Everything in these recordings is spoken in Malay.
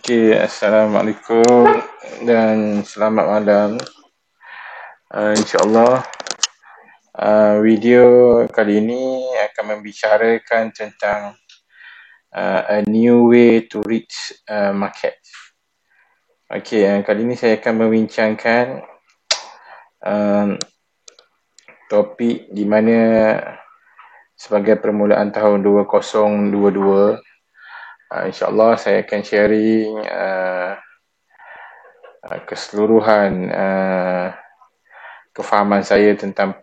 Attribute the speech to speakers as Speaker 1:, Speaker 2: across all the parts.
Speaker 1: Okey, Assalamualaikum dan selamat malam. InsyaAllah video kali ini akan membicarakan tentang a new way to reach market. Okey, kali ini saya akan membincangkan topik di mana sebagai permulaan tahun 2022, InsyaAllah saya akan sharing keseluruhan kefahaman saya tentang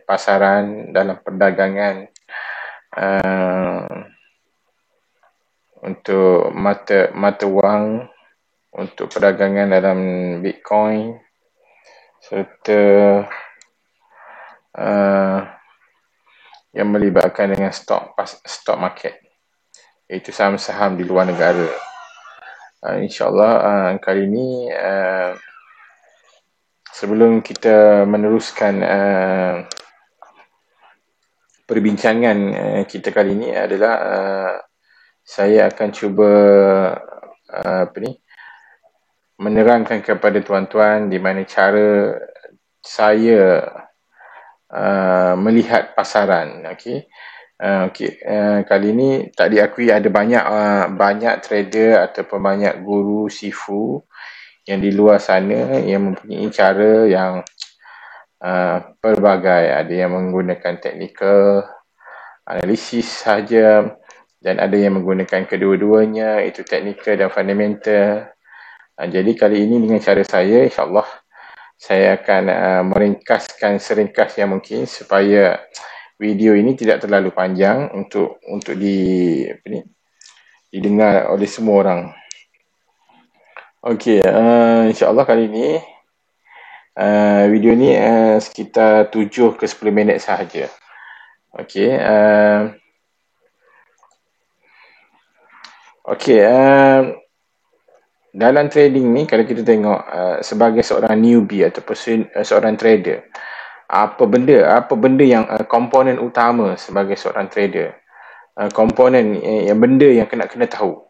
Speaker 1: pasaran dalam perdagangan untuk mata wang, untuk perdagangan dalam Bitcoin serta yang melibatkan dengan stock market, iaitu saham-saham di luar negara. InsyaAllah kali ini sebelum kita meneruskan perbincangan kita kali ini adalah saya akan cuba menerangkan kepada tuan-tuan di mana cara saya melihat pasaran. Kali ini tak diakui ada banyak trader ataupun banyak guru sifu yang di luar sana yang mempunyai cara yang pelbagai. Ada yang menggunakan teknikal analisis sahaja dan ada yang menggunakan kedua-duanya, itu teknikal dan fundamental. Jadi kali ini dengan cara saya, insyaAllah saya akan meringkaskan seringkas yang mungkin supaya video ini tidak terlalu panjang untuk didengar oleh semua orang. Okey, insyaAllah kali ini video ni sekitar 7 ke 10 minit sahaja. Okey, dalam trading ni kalau kita tengok sebagai seorang newbie ataupun seorang trader, apa benda yang komponen utama sebagai seorang trader, komponen yang benda yang kena tahu.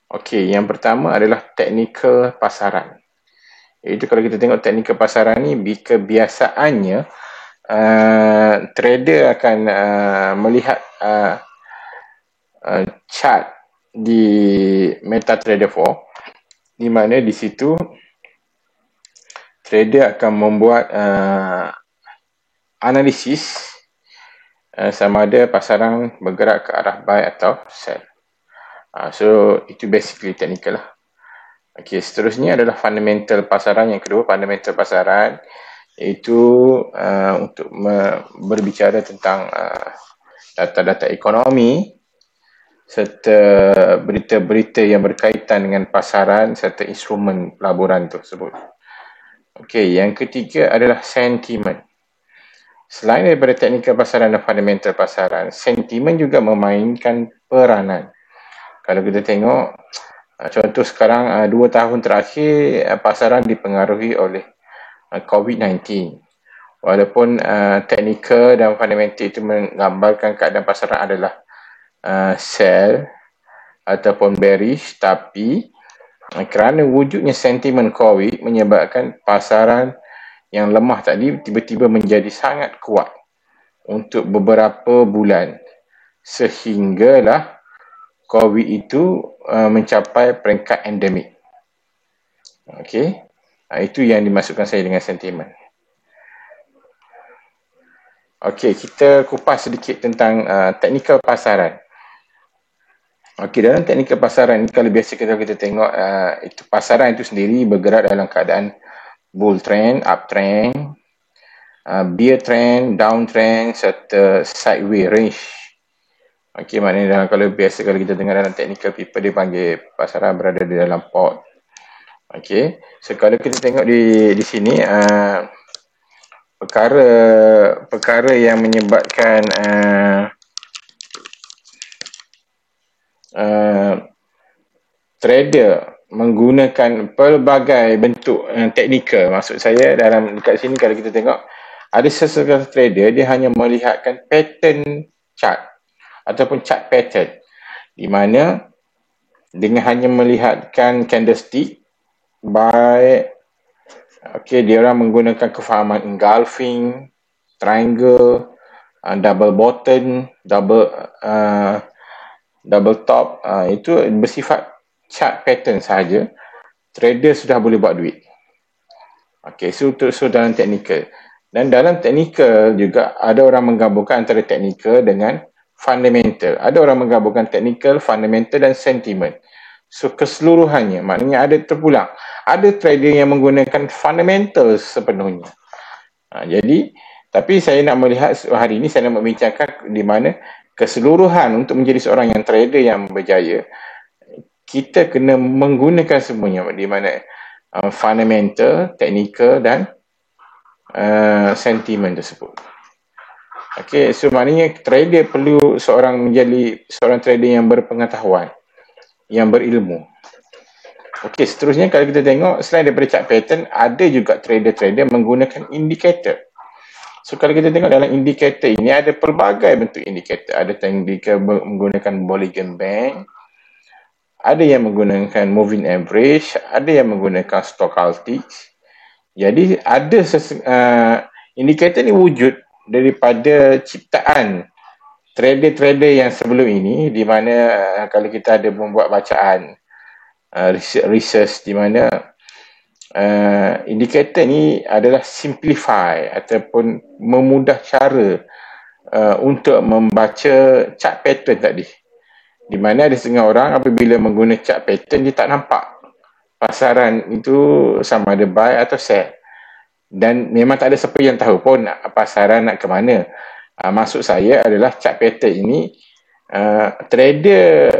Speaker 1: Okey, yang pertama adalah teknikal pasaran. Itu kalau kita tengok teknikal pasaran ni, kebiasaannya trader akan melihat chart di MetaTrader 4, di mana di situ trader akan membuat analisis sama ada pasaran bergerak ke arah buy atau sell. So itu basically technical lah. Okey, seterusnya adalah fundamental pasaran. Yang kedua, fundamental pasaran, iaitu untuk berbicara tentang data-data ekonomi serta berita-berita yang berkaitan dengan pasaran serta instrumen pelaburan tersebut. Okey, yang ketiga adalah sentimen. Selain daripada teknikal pasaran dan fundamental pasaran, sentimen juga memainkan peranan. Kalau kita tengok, contoh sekarang 2 tahun terakhir pasaran dipengaruhi oleh COVID-19. Walaupun teknikal dan fundamental itu menggambarkan keadaan pasaran adalah sell ataupun bearish, tapi kerana wujudnya sentimen COVID menyebabkan pasaran yang lemah tadi tiba-tiba menjadi sangat kuat untuk beberapa bulan, sehinggalah COVID itu mencapai peringkat endemik. Okey, itu yang dimaksudkan saya dengan sentimen. Okey, kita kupas sedikit tentang teknikal pasaran. Okey, dalam teknikal pasaran ni, kalau biasa kita tengok, itu pasaran itu sendiri bergerak dalam keadaan bull trend, uptrend, bear trend, downtrend serta sideways range. Okey, maknanya kalau kita dengar dalam technical people, dia panggil pasaran berada di dalam port. Okey, so kalau kita tengok di sini, perkara yang menyebabkan trader menggunakan pelbagai bentuk teknikal. Maksud saya dekat sini kalau kita tengok, ada sesekali trader dia hanya melihatkan pattern chart ataupun chart pattern, di mana dengan hanya melihatkan candlestick by dia orang menggunakan kefahaman engulfing, triangle, double bottom, double top, itu bersifat chart pattern sahaja. Trader sudah boleh buat duit. So dalam teknikal. Dan dalam teknikal juga ada orang menggabungkan antara teknikal dengan fundamental. Ada orang menggabungkan teknikal, fundamental dan sentiment. So keseluruhannya, maknanya ada terpulang. Ada trader yang menggunakan fundamental sepenuhnya. Jadi, tapi saya nak melihat hari ini, saya nak membincangkan di mana keseluruhan untuk menjadi seorang yang trader yang berjaya, kita kena menggunakan semuanya, di mana fundamental, technical dan sentiment tersebut. So maknanya trader perlu menjadi seorang trader yang berpengetahuan, yang berilmu. Seterusnya kalau kita tengok, selain daripada chart pattern, ada juga trader-trader menggunakan indikator. So kalau kita tengok dalam indikator ini, ada pelbagai bentuk indikator. Ada yang menggunakan Bollinger Band, ada yang menggunakan moving average, ada yang menggunakan stochastics. Jadi ada indikator ni wujud daripada ciptaan trader-trader yang sebelum ini, di mana kalau kita ada membuat bacaan research, di mana indikator ni adalah simplify ataupun memudah cara untuk membaca chart pattern tadi. Di mana ada setengah orang apabila menggunakan chart pattern, dia tak nampak pasaran itu sama ada buy atau sell. Dan memang tak ada siapa yang tahu pun pasaran nak ke mana. Maksud saya adalah chart pattern ini, trader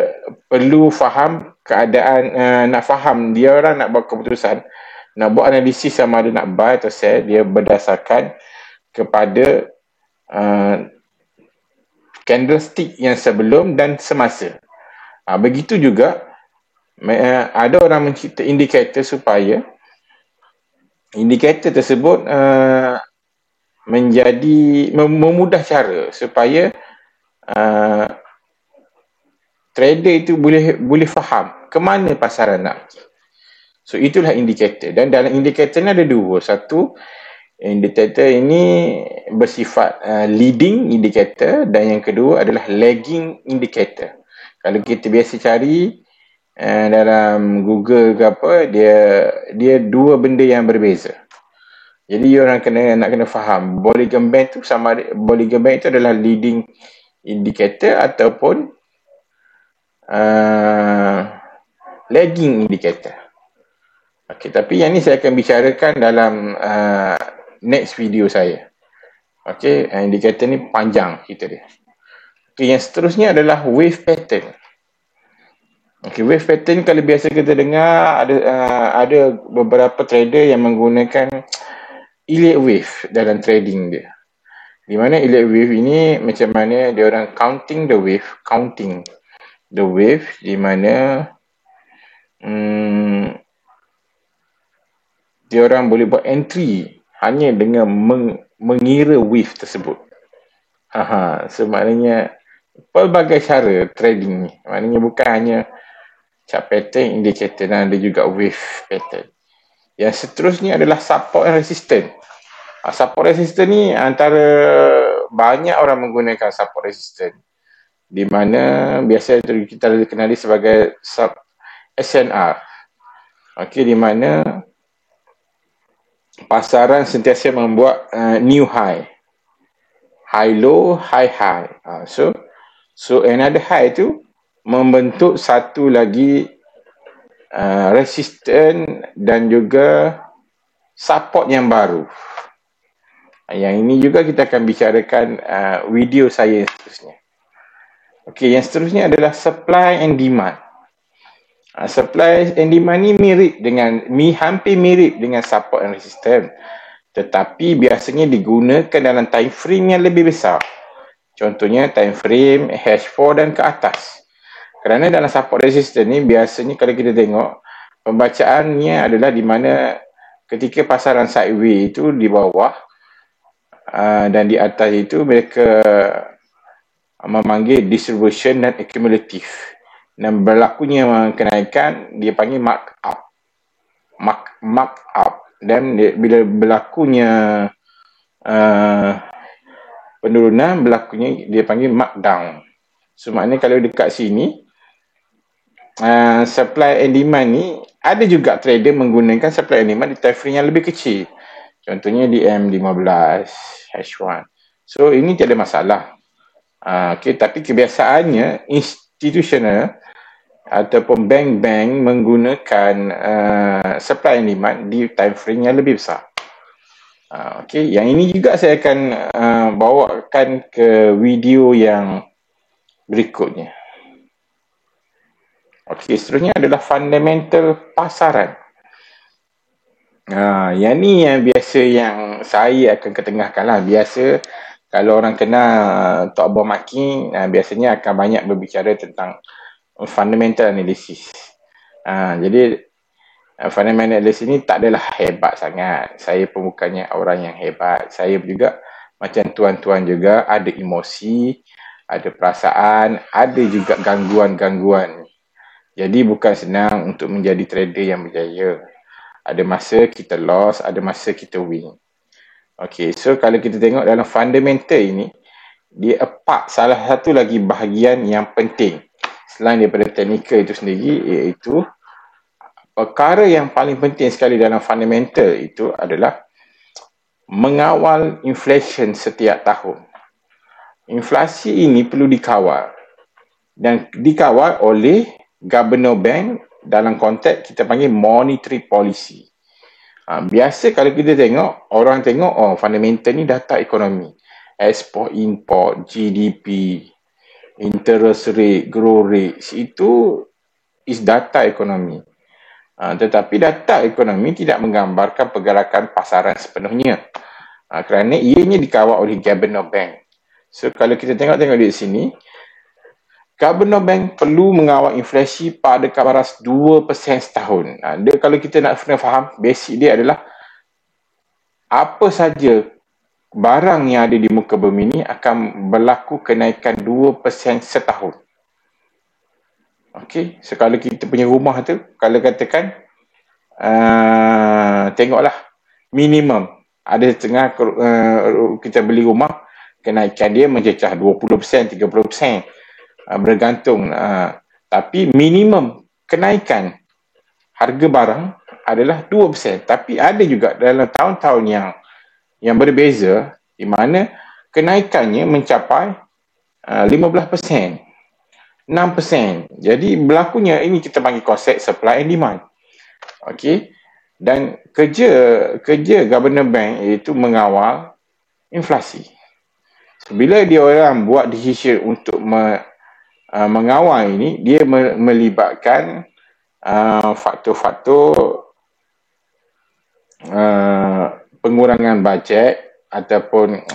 Speaker 1: perlu faham keadaan, nak faham dia orang nak buat keputusan, nak buat analisis sama ada nak buy atau sell, dia berdasarkan kepada candlestick yang sebelum dan semasa. Begitu juga ada orang mencipta indikator supaya indikator tersebut menjadi memudah cara supaya trader itu boleh faham ke mana pasaran nak pergi. So itulah indikator. Dan dalam indikator ni ada dua. Satu, indikator ini bersifat leading indicator, dan yang kedua adalah lagging indicator. Kalau kita biasa cari dalam Google ke apa, dia dua benda yang berbeza. Jadi orang nak kena faham Bollinger Band tu Bollinger Band itu adalah leading indicator ataupun lagging indicator. Tapi yang ni saya akan bicarakan dalam next video saya. Indikator ni panjang cerita dia. Yang seterusnya adalah wave pattern. Wave pattern kalau biasa kita dengar, ada beberapa trader yang menggunakan elliott wave dalam trading dia. Di mana elliott wave ini macam mana dia orang counting the wave, di mana dia orang boleh buat entry hanya dengan mengira wave tersebut. So maknanya pelbagai cara trading ni. Maknanya bukan hanya chart pattern, indicator, dan ada juga wave pattern. Yang seterusnya adalah support and resistance. Support resistance ni antara banyak orang menggunakan support resistance, di mana biasa kita kenali sebagai SNR. Di mana pasaran sentiasa membuat new high low, high. So another high tu membentuk satu lagi resistance dan juga support yang baru. Yang ini juga kita akan bicarakan video saya seterusnya. Yang seterusnya adalah supply and demand. Supply and demand ni hampir mirip dengan support and resistance, tetapi biasanya digunakan dalam time frame yang lebih besar. Contohnya time frame H4 dan ke atas. Kerana dalam support resistance ni biasanya kalau kita tengok, pembacaannya adalah di mana ketika pasaran sideways itu di bawah dan di atas itu mereka memanggil distribution dan accumulative. dan berlakunya kenaikan dia panggil mark up, dan bila berlakunya penurunan berlakunya dia panggil markdown. So maknanya kalau dekat sini supply and demand ni ada juga trader menggunakan supply and demand di time frame yang lebih kecil. Contohnya di M15, H1. So ini tiada masalah. Tapi kebiasaannya institutional ataupun bank-bank menggunakan supply and demand di time frame yang lebih besar. Yang ini juga saya akan bawakan ke video yang berikutnya. Seterusnya adalah fundamental pasaran. Yang ni yang biasa yang saya akan ketengahkan lah. Biasa kalau orang kenal Tok Abah Maki, biasanya akan banyak berbicara tentang fundamental analysis. Jadi fundamental analysis ni tak adalah hebat sangat. Saya pun bukannya orang yang hebat. Saya juga macam tuan-tuan juga ada emosi, ada perasaan, ada juga gangguan-gangguan. Jadi bukan senang untuk menjadi trader yang berjaya. Ada masa kita loss, ada masa kita win. So kalau kita tengok dalam fundamental ini, dia salah satu lagi bahagian yang penting selain daripada technical itu sendiri, iaitu perkara yang paling penting sekali dalam fundamental itu adalah mengawal inflation setiap tahun. Inflasi ini perlu dikawal dan dikawal oleh Governor Bank dalam konteks kita panggil monetary policy. Biasa kalau kita tengok, orang tengok fundamental ni data ekonomi, export, import, GDP, interest rate, growth rate, itu is data ekonomi. Tetapi data ekonomi tidak menggambarkan pergerakan pasaran sepenuhnya, kerana ianya dikawal oleh Governor Bank. So kalau kita tengok di sini, Governor Bank perlu mengawal inflasi pada kadar 2% setahun. Dia kalau kita nak faham, basic dia adalah apa saja barang yang ada di muka bumi ini akan berlaku kenaikan 2% setahun. So kalau kita punya rumah tu, kalau katakan tengoklah minimum ada setengah kita beli rumah, kenaikan dia mencecah 20%, 30%, bergantung. Tapi minimum kenaikan harga barang adalah 2%. Tapi ada juga dalam tahun-tahun yang berbeza di mana kenaikannya mencapai 15%, 6%. Jadi berlakunya ini kita panggil konsep supply and demand. Dan kerja Governor Bank iaitu mengawal inflasi. Bila dia orang buat decision untuk mengawal ini, dia melibatkan faktor-faktor pengurangan bajet ataupun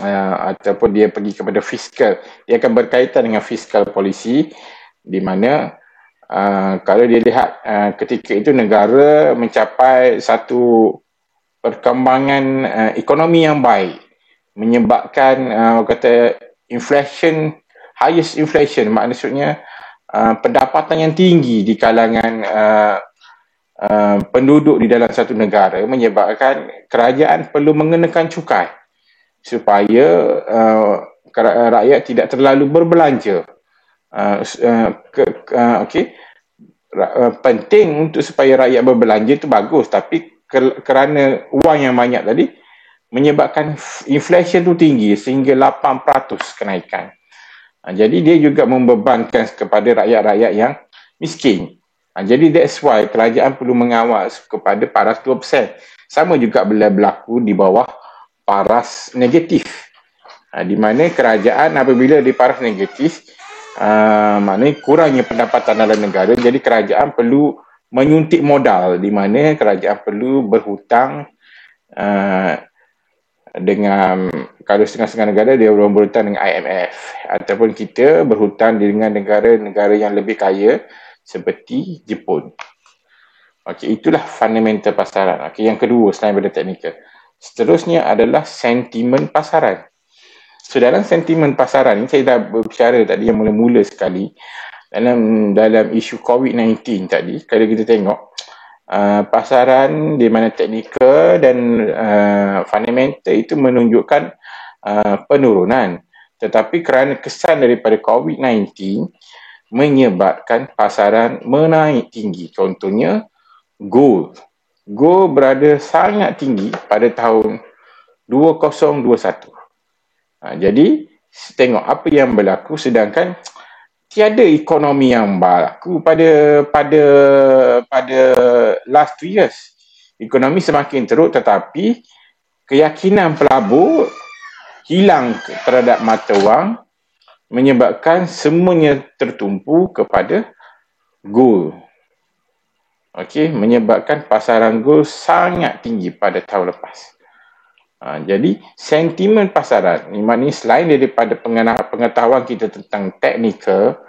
Speaker 1: dia pergi kepada fiskal. Dia akan berkaitan dengan fiskal policy, di mana kalau dia lihat ketika itu negara mencapai satu perkembangan ekonomi yang baik, menyebabkan highest inflation, maksudnya pendapatan yang tinggi di kalangan penduduk di dalam satu negara, menyebabkan kerajaan perlu mengenakan cukai supaya rakyat tidak terlalu berbelanja. Penting untuk supaya rakyat berbelanja itu bagus, tapi kerana wang yang banyak tadi menyebabkan inflation itu tinggi sehingga 8% kenaikan. Jadi dia juga membebankan kepada rakyat-rakyat yang miskin. Jadi that's why kerajaan perlu mengawal kepada paras 2%. Sama juga bila berlaku di bawah paras negatif. Di mana kerajaan apabila di paras negatif, maknanya kurangnya pendapatan dalam negara, jadi kerajaan perlu menyuntik modal, di mana kerajaan perlu berhutang dengan, kalau setengah-setengah negara dia berhutang dengan IMF, ataupun kita berhutang dengan negara-negara yang lebih kaya seperti Jepun. Itulah fundamental pasaran. Yang kedua selain daripada teknikal. Seterusnya adalah sentimen pasaran. So dalam sentimen pasaran ni, saya dah berbicara tadi yang mula-mula sekali, dalam isu COVID-19 tadi, kalau kita tengok pasaran di mana teknikal dan fundamental itu menunjukkan penurunan. Tetapi kerana kesan daripada COVID-19 menyebabkan pasaran menaik tinggi. Contohnya gold. Gold berada sangat tinggi pada tahun 2021. Jadi tengok apa yang berlaku, sedangkan tiada ekonomi yang berlaku pada last 2 years. Ekonomi semakin teruk, tetapi keyakinan pelabur hilang terhadap mata wang, menyebabkan semuanya tertumpu kepada gold. Okey, menyebabkan pasaran gold sangat tinggi pada tahun lepas. Jadi sentimen pasaran, maknanya selain daripada pengetahuan kita tentang teknikal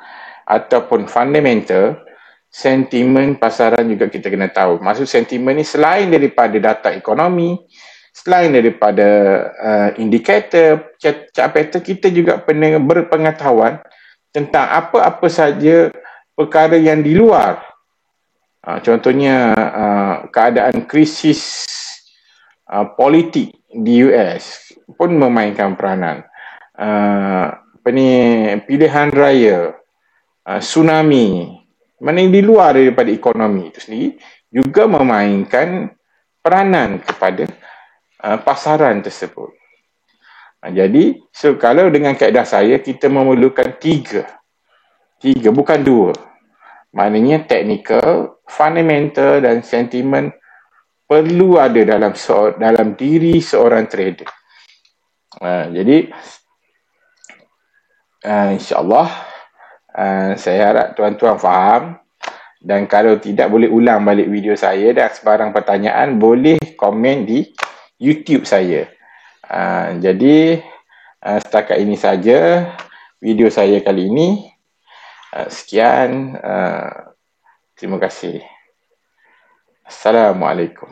Speaker 1: ataupun fundamental, sentimen pasaran juga kita kena tahu. Maksud sentimen ni selain daripada data ekonomi, selain daripada indikator, capital, kita juga perlu berpengetahuan tentang apa-apa saja perkara yang di luar. Contohnya keadaan krisis politik di US pun memainkan peranan. Pilihan raya, tsunami, mana yang di luar daripada ekonomi itu sendiri juga memainkan peranan kepada pasaran tersebut. Jadi, kalau dengan kaedah saya, kita memerlukan tiga, bukan dua. Maknanya teknikal, fundamental dan sentimen perlu ada dalam diri seorang trader. Jadi, insyaAllah, saya harap tuan-tuan faham. Dan kalau tidak, boleh ulang balik video saya, dan sebarang pertanyaan boleh komen di YouTube saya. Jadi, setakat ini saja video saya kali ini. Sekian. Terima kasih. Assalamualaikum.